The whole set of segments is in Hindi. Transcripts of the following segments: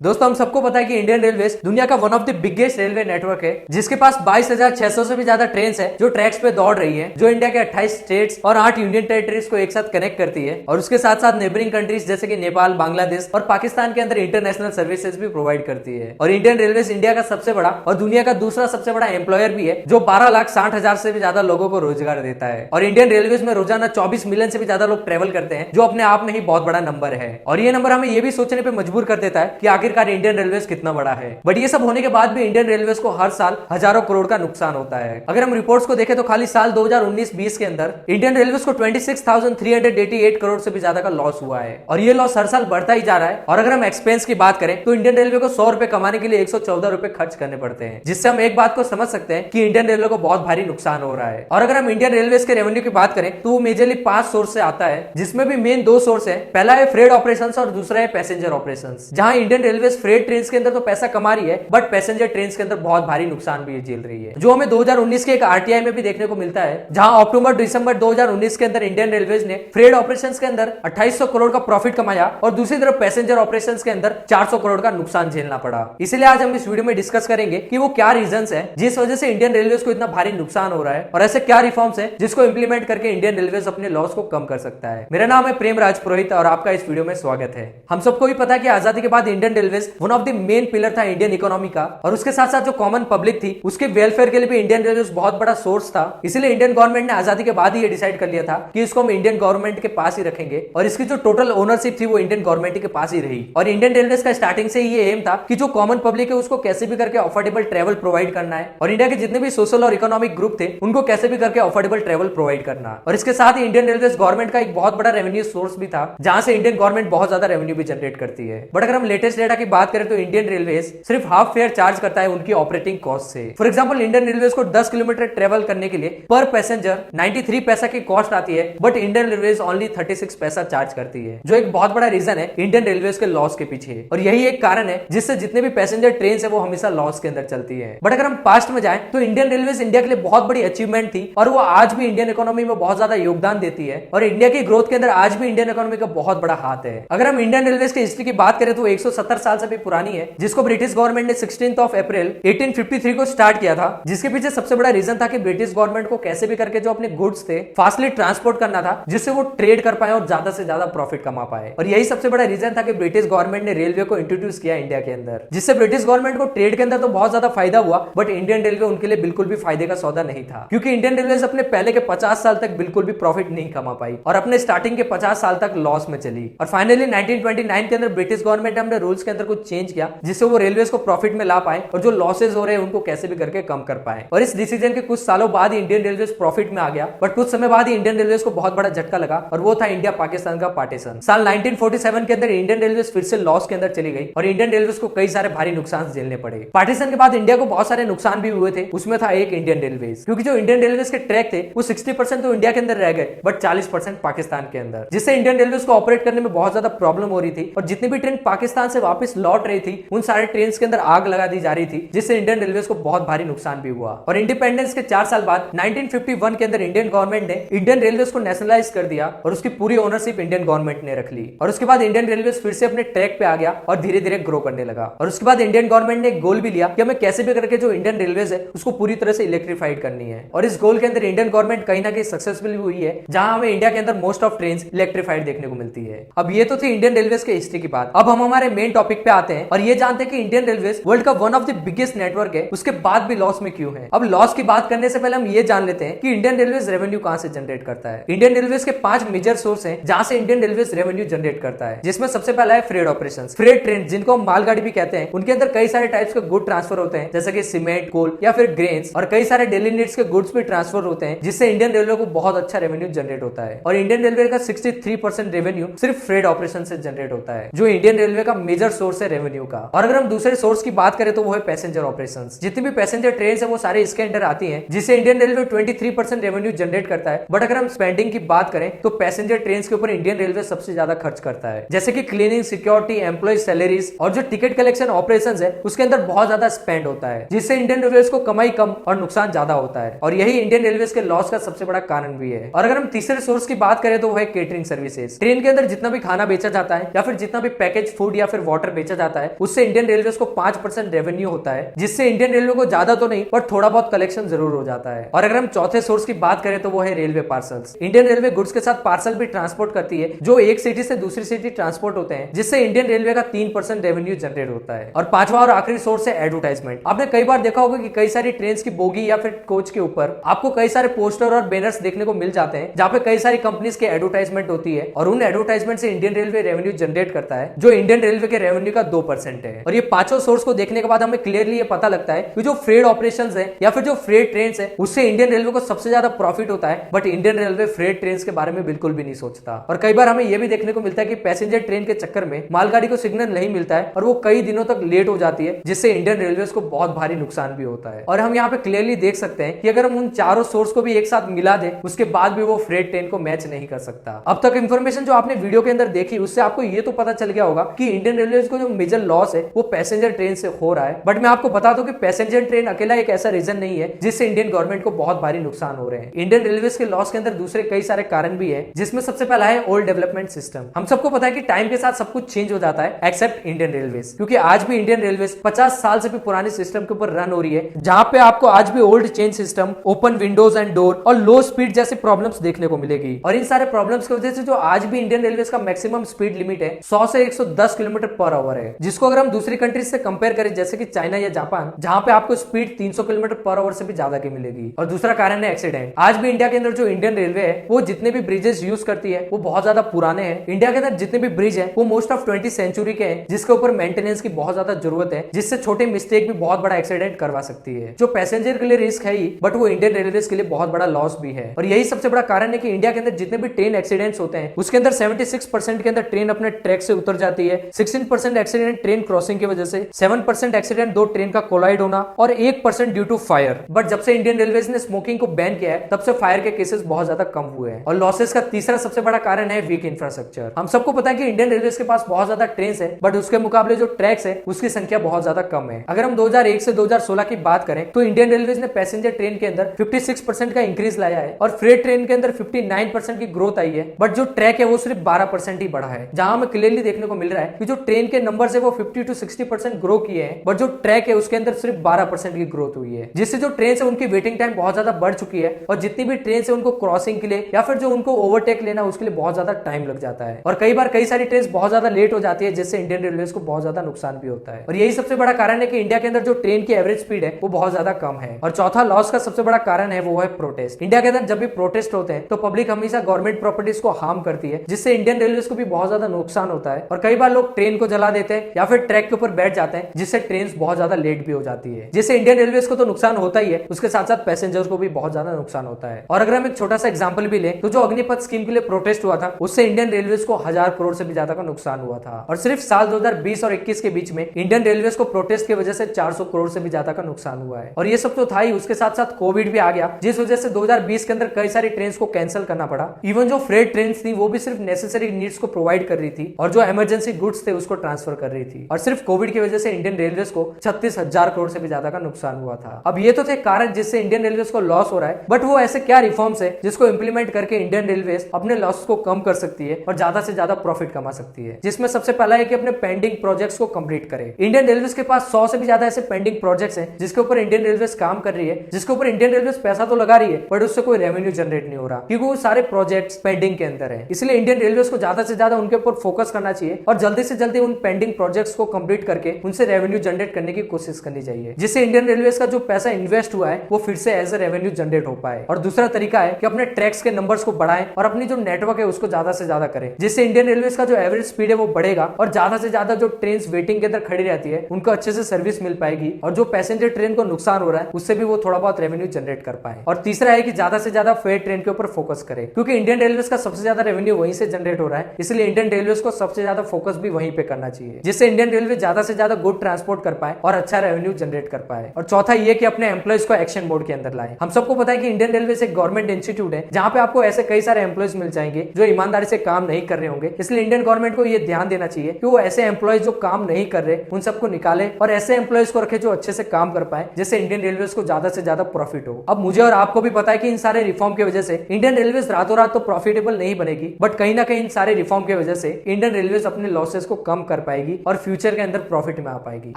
दोस्तों हम सबको पता है कि इंडियन रेलवे दुनिया का one of the biggest railway network है, जिसके पास 22,600 से भी ज्यादा ट्रेन है जो ट्रैक्स पे दौड़ रही है, जो इंडिया के 28 स्टेट्स और 8 यूनियन टेरिटरीज को एक साथ कनेक्ट करती है और उसके साथ साथ नेबरिंग कंट्रीज जैसे कि नेपाल, बांग्लादेश और पाकिस्तान के अंदर इंटरनेशनल सर्विसेज भी प्रोवाइड करती है। और इंडियन रेलवे इंडिया का सबसे बड़ा और दुनिया का दूसरा सबसे बड़ा एम्प्लॉयर भी है, जो 12,60,000 से भी ज्यादा लोगों को रोजगार देता है। और इंडियन रेलवे में रोजाना 24 मिलियन से भी ज्यादा लोग ट्रेवल करते हैं, जो अपने आप में ही बहुत बड़ा नंबर है। और ये नंबर हमें ये भी सोचने पे मजबूर कर देता है कि आखिरकार इंडियन रेलवे कितना बड़ा है। बट ये सब होने के बाद भी इंडियन रेलवे को हर साल हजारों करोड़ का नुकसान होता है। अगर हम रिपोर्ट्स को देखें तो खाली साल 2019-20 के अंदर इंडियन रेलवे को 26,388 करोड़ से भी ज्यादा का लॉस हुआ है और ये लॉस हर साल बढ़ता ही जा रहा है। और अगर हम एक्सपेंस की बात करें तो इंडियन रेलवे को 100 रुपए कमाने के लिए 114 रुपए खर्च करने पड़ते हैं, जिससे हम एक बात को समझ सकते हैं कि इंडियन रेलवे को बहुत भारी नुकसान हो रहा है। और अगर हम इंडियन रेलवे के रेवेन्यू की बात करें तो वो मेजरली 5 सोर्स से आता है, जिसमें भी मेन 2 सोर्स है। पहला है फ्रेट ऑपरेशन और दूसरा है पैसेंजर ऑपरेशन। जहां इंडियन रेलवे फ्रेट ट्रेन के अंदर तो पैसा कमा रही है, बट पैसेंजर ट्रेन के अंदर बहुत भारी नुकसान भी झेल रही है, जो हमें 2019 के एक आरटीआई में भी देखने को मिलता है, जहां अक्टूबर-दिसंबर 2019 के अंदर इंडियन रेलवे ने फ्रेट ऑपरेशंस के अंदर 2800 करोड़ का प्रॉफिट कमाया और दूसरी तरफ पैसेंजर ऑपरेशंस के अंदर 400 करोड़ का नुकसान झेलना पड़ा। इसलिए आज हम इस वीडियो में डिस्कस करेंगे कि वो क्या रीजंस है जिस वजह से इंडियन रेलवे को इतना भारी नुकसान हो रहा है और ऐसे क्या रिफॉर्म्स है जिसको इंप्लीमेंट करके इंडियन रेलवे अपने लॉस को कम कर सकता है। मेरा नाम है प्रेमराज पुरोहित और आपका इस वीडियो में स्वागत है। हम सबको भी पता है कि आजादी के बाद Indian railway one of the main pillar था इंडियन इकोनॉमी का, और उसके साथ साथ जो कॉमन पब्लिक थी उसके वेलफेयर के लिए भी इंडियन रेलवे बहुत बड़ा सोर्स था। इसलिए इंडियन गवर्नमेंट ने आजादी के बाद ही ये डिसाइड कर लिया था कि इसको हम इंडियन गवर्नमेंट के पास ही रखेंगे और इसकी जो टोटल ओनरशिप थी वो इंडियन गवर्नमेंट के पास ही रही। और इंडियन रेलवे का स्टार्टिंग से ये एम था कि जो कॉमन पब्लिक है उसको कैसे भी करके अफोर्डेबल ट्रेवल प्रोवाइड करना है और इंडिया के जितने भी सोशल और इकोनॉमिक ग्रुप थे उनको कैसे भी करके अफोर्डेबल ट्रेवल प्रोवाइड करना। और इसके साथ ही इंडियन रेलवे गवर्नमेंट का एक बहुत बड़ा रेवेन्यू सोर्स भी था, जहां से इंडियन गवर्नमेंट बहुत ज्यादा रेवेन्यू भी जनरेट करती है। बट अगर हम लेटेस्ट डेटा की बात करें तो इंडियन रेलवे सिर्फ हाफ फेयर चार्ज करता है उनकी ऑपरेटिंग कॉस्ट से। फॉर एग्जांपल इंडियन रेलवे को 10 किलोमीटर ट्रेवल करने के लिए पर पैसेंजर 93 पैसा की कॉस्ट आती है, बट इंडियन रेलवे ओनली 36 पैसा चार्ज करती है, जो एक बहुत बड़ा रीजन है इंडियन रेलवे के लॉस के पीछे। और यही एक कारण है जिससे जितने भी पैसेंजर ट्रेन है वो हमेशा लॉस के अंदर चलती है। बट अगर हम पास्ट में जाएं तो इंडियन रेलवे इंडिया के लिए बहुत बड़ी अचीवमेंट थी और वो आज भी इंडियन इकोनॉमी में बहुत ज्यादा योगदान देती है और इंडिया की ग्रोथ के अंदर आज भी इंडियन इकोनॉमी का बहुत बड़ा हाथ है। अगर हम इंडियन रेलवे की हिस्ट्री की बात करें तो 170 साल से भी पुरानी है, जिसको ब्रिटिश गवर्नमेंट ने 16 अप्रैल 1853 को स्टार्ट किया था, जिसके पीछे सबसे बड़ा रीजन था कि ब्रिटिश गवर्नमेंट को कैसे भी करके जो अपने गुड्स थे फास्टली ट्रांसपोर्ट करना था, जिससे वो ट्रेड कर पाए और ज्यादा से ज्यादा प्रॉफिट कमा पाए। और यही सबसे बड़ा रीजन था कि ब्रिटिश गवर्नमेंट ने रेलवे को इंट्रोड्यूस किया इंडिया के अंदर, जिससे ब्रिटिश गवर्नमेंट को ट्रेड के अंदर तो बहुत ज्यादा फायदा हुआ, बट इंडियन रेलवे उनके लिए बिल्कुल भी फायदे का सौदा नहीं था, क्योंकि इंडियन रेलवे अपने पहले के 50 साल तक बिल्कुल भी प्रॉफिट नहीं कमा पाई और अपने स्टार्टिंग के 50 साल तक लॉस में चली। और फाइनली 1929 के अंदर ब्रिटिश गवर्नमेंट ने अपने रूल्स के अंदर कुछ चेंज किया, जिससे वो रेलवे को प्रॉफिट में ला पाए और जो लॉसेज हो रहे हैं उनको कैसे भी करके कम कर पाए। और इस डिसीजन के कुछ सालों बाद ही इंडियन रेलवे प्रॉफिट में आ गया, बट कुछ समय बाद ही इंडियन रेलवे को बहुत बड़ा झटका लगा और वो था इंडिया पाकिस्तान का पार्टीशन। साल 1947 के अंदर इंडियन रेलवे फिर से लॉस के अंदर चली गई और इंडियन रेलवे को कई सारे भारी नुकसान झेलने पड़े। पार्टीशन के बाद इंडिया को बहुत सारे नुकसान भी हुए थे, उसमें था एक इंडियन रेलवे, क्योंकि जो इंडियन रेलवे के ट्रैक थे वो 60% तो इंडिया के अंदर रह गए, बट 40% पाकिस्तान के अंदर, जिससे इंडियन रेलवे को ऑपरेट करने में बहुत ज्यादा प्रॉब्लम हो रही थी। और जितनी भी ट्रेन पाकिस्तान से वापस लौट रही थी उन सारे ट्रेन के अंदर आग लगा दी जा रही थी, जिससे इंडियन रेलवे को बहुत भारी नुकसान भी हुआ। और इंडिपेंडेंस के 4 साल बाद 1951 के अंदर इंडियन गवर्नमेंट ने इंडियन रेलवे को नेशनलाइज कर दिया और उसकी पूरी ओनरशिप इंडियन गवर्नमेंट ने रख ली। और उसके बाद इंडियन रेलवे फिर से अपने ट्रैक पे आ गया और धीरे धीरे ग्रो करने लगा। और उसके बाद इंडियन गवर्नमेंट ने एक गोल भी लिया कि हमें कैसे भी करके जो इंडियन रेलवे है उसको पूरी तरह से इलेक्ट्रीफाइड करनी है। और इस गोल के अंदर इंडियन गवर्नमेंट कहीं ना कहीं सक्सेसफुल हुई है, जहां हमें इंडिया के अंदर मोस्ट ऑफ ट्रेन इलेक्ट्रीफाइड देखने को मिलती है। अब ये तो थी इंडियन रेलवे के हिस्ट्री की बात। अब हम हमारे मेन टॉपिक पे आते हैं और ये जानते हैं कि इंडियन रेलवे वर्ल्ड का one of the biggest network है, उसके बाद भी लॉस में क्यों है। अब लॉस की बात करने से पहले हम ये जान लेते हैं कि इंडियन रेलवे रेवेन्यू कहां से जनरेट करता है। इंडियन रेलवे के 5 मेजर सोर्स हैं जहां से इंडियन रेलवे रेवेन्यू जनरेट करता है, जिसमें सबसे पहला है फ्रेट ऑपरेशंस। फ्रेट ट्रेन जिनको हम मालगाड़ी भी कहते हैं, उनके अंदर कई सारे टाइप्स के गुड ट्रांसफर होते हैं, जैसे कि सीमेंट, कोल या फिर ग्रेन्स, और कई सारे डेली नीड्स के गुड्स भी ट्रांसफर होते हैं, जिससे इंडियन रेलवे को बहुत अच्छा रेवेन्यू जनरेट होता है। और इंडियन रेलवे का 63% रेवेन्यू सिर्फ फ्रेट ऑपरेशन से जनरेट होता है, जो इंडियन रेलवे का मेजर सोर्स है रेवेन्यू का। और अगर हम दूसरे सोर्स की बात करें तो वो है पैसेंजर ऑपरेशंस। जितनी भी पैसेंजर ट्रेन है वो सारे इसके अंडर आती हैं, जिससे इंडियन रेलवे 23% रेवेन्यू जनरेट करता है। बट अगर हम स्पेंडिंग की बात करें तो पैसेंजर ट्रेन के ऊपर इंडियन रेलवे सबसे ज्यादा खर्च करता है, जैसे कि क्लीनिंग, सिक्योरिटी, एम्प्लॉय सैलरीज और जो टिकट कलेक्शन ऑपरेशंस है उसके अंदर बहुत ज्यादा स्पेंड होता है, जिससे इंडियन रेलवे को कमाई कम और नुकसान ज्यादा होता है। और यही इंडियन रेलवे के लॉस का सबसे बड़ा कारण भी है। और अगर हम तीसरे सोर्स की बात करें तो वो है केटरिंग सर्विसेज। ट्रेन के अंदर जितना भी खाना बेचा जाता है या फिर जितना भी पैकेज फूड या फिर वाटर क्वार्टर बेचा जाता है उससे इंडियन रेलवे को 5% रेवेन्यू होता है, जिससे इंडियन रेलवे को ज्यादा तो नहीं पर थोड़ा बहुत कलेक्शन जरूर हो जाता है। और अगर हम चौथे सोर्स की बात करें तो वो है railway parcels. Indian railway goods के साथ पार्सल भी ट्रांसपोर्ट करती है जो एक सिटी से दूसरी सिटी ट्रांसपोर्ट होते हैं, जिससे इंडियन रेलवे का 3% रेवेन्यू जनरेट होता है। और पांचवा और आखिरी सोर्स है एडवर्टाइजमेंट। आपने कई बार देखा होगा कि कई सारी ट्रेन की बोगी या फिर कोच के ऊपर आपको कई सारे पोस्टर और बैनर्स देखने को मिल जाते हैं जहाँ पे कई सारी कंपनीज के एडवर्टाइजमेंट होती है और उन एडवर्टाइजमेंट से इंडियन रेलवे रेवेन्यू जनरेट करता है जो इंडियन रेलवे के रेवेन्यू का 2% है। और ये पांचों सोर्स को देखने के बाद हमें क्लियरली ये पता लगता है कि जो फ्रेट ऑपरेशंस है या फिर जो फ्रेट ट्रेन है उससे इंडियन रेलवे को सबसे ज्यादा प्रॉफिट होता है, but Indian railway freight train के बारे में बिल्कुल भी नहीं सोचता। और कई बार हमें यह भी देखने को मिलता है कि पैसेंजर ट्रेन के चक्कर में मालगाड़ी को सिग्नल नहीं मिलता है और वो कई दिनों तक लेट हो जाती है, जिससे इंडियन रेलवे को बहुत भारी नुकसान भी होता है। और हम यहाँ पे क्लियरली देख सकते हैं कि अगर हम उन चारों सोर्स को भी एक साथ मिला दे उसके बाद भी वो फ्रेट ट्रेन को मैच नहीं कर सकता। अब तक इंफॉर्मेशन जो आपने वीडियो के अंदर देखी उससे आपको ये तो पता चल गया होगा कि इंडियन रेलवे को जो मेजर लॉस है वो पैसेंजर ट्रेन से हो रहा है, बट मैं आपको बता दूं कि पैसेंजर ट्रेन अकेला एक ऐसा रीजन नहीं है जिससे इंडियन गवर्नमेंट को बहुत भारी नुकसान हो रहे हैं। इंडियन रेलवे के लॉस के अंदर दूसरे कई सारे कारण भी है, जिसमें सबसे पहला है ओल्ड डेवलपमेंट सिस्टम। हम सबको पता है कि टाइम के साथ सब कुछ चेंज हो जाता है एक्सेप्ट इंडियन रेलवे, क्योंकि आज भी इंडियन रेलवे 50 साल से भी पुराने सिस्टम के ऊपर रन हो रही है, जहां पे आपको आज भी old change system, open Windows and door और लो स्पीड जैसी प्रॉब्लम्स देखने को मिलेगी। और इन सारे प्रॉब्लम्स की वजह से जो आज भी इंडियन रेलवे का मैक्सिमम स्पीड लिमिट है 100 से 110 किलोमीटर पर आवर है, जिसको अगर हम दूसरी कंट्रीज से कंपेयर करें जैसे कि चाइना या जापान, जहां पे आपको स्पीड 300 किलोमीटर पर आवर से भी ज्यादा की मिलेगी। और दूसरा कारण है एक्सीडेंट। आज भी इंडिया के अंदर जो इंडियन रेलवे है वो जितने भी ब्रिजेस यूज करती है वो बहुत ज्यादा पुराने हैं। इंडिया के अंदर जितने भी ब्रिज है वो मोस्ट ऑफ 20th सेंचुरी के हैं, जिसके ऊपर मेंटेनेंस की बहुत ज्यादा जरूरत है, जिससे छोटे मिस्टेक भी बहुत बड़ा एक्सीडेंट करवा सकती है, जो पैसेंजर के लिए रिस्क है ही, बट वो इंडियन रेलवे के लिए बहुत बड़ा लॉस भी है। और यही सबसे बड़ा कारण है कि इंडिया के अंदर जितने भी ट्रेन एक्सीडेंट्स होते हैं उसके अंदर 76% के अंदर ट्रेन अपने ट्रैक से उतर जाती है, 16% एक्सीडेंट ट्रेन क्रॉसिंग की वजह से, 7% एक्सीडेंट दो ट्रेन का कोलाइड होना और 1% ड्यू टू फायर। बट जब से इंडियन रेलवे ने स्मोकिंग को बैन किया है तब से फायर के केसेस बहुत ज्यादा कम हुए हैं। और लॉसेस का तीसरा सबसे बड़ा कारण है वीक इंफ्रास्ट्रक्चर। हम सबको पता है कि इंडियन रेलवे के पास बहुत ज्यादा ट्रेन है, बट उसके मुकाबले जो ट्रैक्स है उसकी संख्या बहुत ज्यादा कम है। अगर हम 2001 से 2016 की बात करें तो इंडियन रेलवे ने पैसेंजर ट्रेन के अंदर 56% का इंक्रीज लाया है और फ्रेट ट्रेन के अंदर 59% की ग्रोथ आई है, बट जो ट्रैक है वो सिर्फ 12% ही बढ़ा है, जहां हमें क्लियरली देखने को मिल रहा है कि जो ट्रेन के नंबर है वो 50 to 60% ग्रो किए हैं, बट जो ट्रैक है उसके अंदर सिर्फ 12% की ग्रोथ हुई है, जिससे जो ट्रेन है उनकी वेटिंग टाइम बहुत ज्यादा बढ़ चुकी है और जितनी भी ट्रेन है उनको क्रॉसिंग के लिए या फिर जो उनको ओवरटेक लेना उसके लिए बहुत ज्यादा टाइम लग जाता है। और कई बार कई सारी ट्रेन बहुत ज्यादा लेट हो जाती है, जिससे इंडियन रेलवे को बहुत ज्यादा नुकसान भी होता है। और यही सबसे बड़ा कारण है कि इंडिया के अंदर जो ट्रेन की एवरेज स्पीड है वो बहुत ज्यादा कम है। और चौथा लॉस का सबसे बड़ा कारण है वो है प्रोटेस्ट। इंडिया के अंदर जब भी प्रोटेस्ट होते हैं तो पब्लिक हमेशा गवर्नमेंट प्रॉपर्टीज को हार्म करती है, जिससे इंडियन रेलवे को भी बहुत ज्यादा नुकसान होता है। और कई बार लोग ट्रेन को जला देते हैं या फिर ट्रैक के ऊपर बैठ जाते हैं, जिससे ट्रेन बहुत ज्यादा लेट भी हो जाती है, जिससे इंडियन रेलवे को तो नुकसान होता ही है, उसके साथ साथ पैसेंजर्स को भी बहुत ज्यादा नुकसान होता है। और अगर हम एक छोटा सा एग्जांपल भी लें तो जो अग्निपथ स्कीम के लिए प्रोटेस्ट हुआ था उससे इंडियन रेलवे को 1000 करोड़ से भी ज्यादा का नुकसान हुआ था। और सिर्फ साल 2020 और 21 के बीच में इंडियन रेलवे को प्रोटेस्ट की वजह से 400 करोड़ से भी ज्यादा का नुकसान हुआ है। और ये सब तो था ही, उसके साथ साथ कोविड भी आ गया, जिस वजह से 2020 के अंदर कई सारी ट्रेन को कैंसिल करना पड़ा। इवन जो फ्रेट ट्रेन थी वो भी सिर्फ नेसेसरी नीड्स को प्रोवाइड कर रही थी और जो इमरजेंसी गुड्स थे उसको ट्रांसफर कर रही थी। और सिर्फ कोविड की वजह से इंडियन रेलवे को 36,000 करोड़ से भी ज्यादा का नुकसान हुआ था। अब ये तो थे कारण जिससे इंडियन रेलवे को लॉस हो रहा है, बट वो ऐसे क्या रिफॉर्म्स है जिसको इंप्लीमेंट करके इंडियन रेलवे अपने लॉस को कम कर सकती है और ज्यादा से ज्यादा प्रॉफिट कमा सकती है। जिसमें सबसे पहला है कि अपने पेंडिंग प्रोजेक्ट्स को कंप्लीट करे। इंडियन रेलवे के पास 100 से भी ज्यादा ऐसे पेंडिंग प्रोजेक्ट्स हैं जिसके ऊपर इंडियन रेलवे काम कर रही है, जिसके ऊपर इंडियन रेलवे पैसा तो लगा रही है बट उससे कोई रेवेन्यू जनरेट नहीं हो रहा, क्योंकि वो सारे प्रोजेक्ट्स पेंडिंग के अंदर है। इसलिए इंडियन रेलवे को ज्यादा से ज्यादा उनके ऊपर फोकस करना चाहिए और जल्दी से जल्दी उन पेंडिंग प्रोजेक्ट्स को कंप्लीट करके उनसे रेवेन्यू जनरेट करने की कोशिश करनी चाहिए, जिससे इंडियन रेलवे का जो पैसा इन्वेस्ट हुआ है वो फिर से एज ए रेवेन्यू जनरेट हो पाए। और दूसरा तरीका है कि अपने ट्रैक्स के नंबर्स को बढ़ाएं और अपनी जो नेटवर्क है उसको ज्यादा से ज्यादा करें, जिससे इंडियन रेलवे का जो एवरेज स्पीड है वो बढ़ेगा और ज्यादा से ज्यादा जो ट्रेन वेटिंग के अंदर खड़ी रहती है उनको अच्छे से सर्विस मिल पाएगी और जो पैसेंजर ट्रेन को नुकसान हो रहा है उससे भी वो थोड़ा बहुत रेवेन्यू जनरेट कर पाए। और तीसरा है कि ज्यादा से ज्यादा फ्रेट ट्रेन के ऊपर फोकस करें, क्योंकि इंडियन रेलवे का सबसे ज्यादा रेवेन्यू वहीं से जनरेट हो रहा है, इसलिए इंडियन रेलवे को सबसे ज्यादा फोकस भी वहीं पे करना चाहिए, जिससे इंडियन रेलवे ज्यादा से ज्यादा गुड ट्रांसपोर्ट कर पाए और अच्छा रेवेन्यू जनरेट कर पाए। और चौथा ये कि अपने एम्प्लॉइज को एक्शन बोर्ड के अंदर लाए। हम सबको पता है कि इंडियन रेलवे एक गवर्नमेंट इंस्टीट्यूट है जहां पे आपको ऐसे कई सारे एम्प्लॉइज मिल जाएंगे जो ईमानदारी से काम नहीं कर रहे होंगे, इसलिए इंडियन गवर्नमेंट को यह ध्यान देना चाहिए कि वो ऐसे एम्प्लॉइज जो काम नहीं कर रहे उन सबको निकाले और ऐसे एम्प्लॉइज को रखे जो अच्छे से काम कर पाए, जिससे इंडियन रेलवे को ज्यादा से ज्यादा प्रॉफिट हो। अब मुझे और आपको भी पता है कि इन सारे रिफॉर्म की वजह से इंडियन रेलवे रातों रात तो प्रॉफिटेबल नहीं बनेगी, बट कहीं ना कहीं इन सारे रिफॉर्म की वजह से इंडियन रेलवे अपने लॉसेस को कम कर कर पाएगी और फ्यूचर के अंदर प्रॉफिट में आ पाएगी।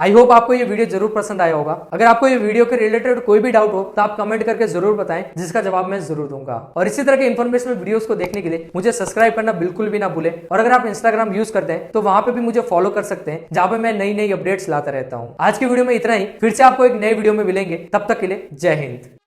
आई होप आपको ये वीडियो जरूर पसंद आया होगा। अगर आपको ये वीडियो के रिलेटेड कोई भी डाउट हो तो आप कमेंट करके जरूर बताएं, जिसका जवाब मैं जरूर दूंगा। और इसी तरह के इन्फॉर्मेशन वीडियोस को देखने के लिए मुझे सब्सक्राइब करना बिल्कुल भी ना भूलें। और अगर आप इंस्टाग्राम यूज करते हैं तो वहां पे भी मुझे फॉलो कर सकते हैं, जहां पे मैं नई नई अपडेट्स लाता रहता हूं। आज की वीडियो में इतना ही, फिर से आपको एक नए वीडियो में मिलेंगे, तब तक के लिए जय हिंद।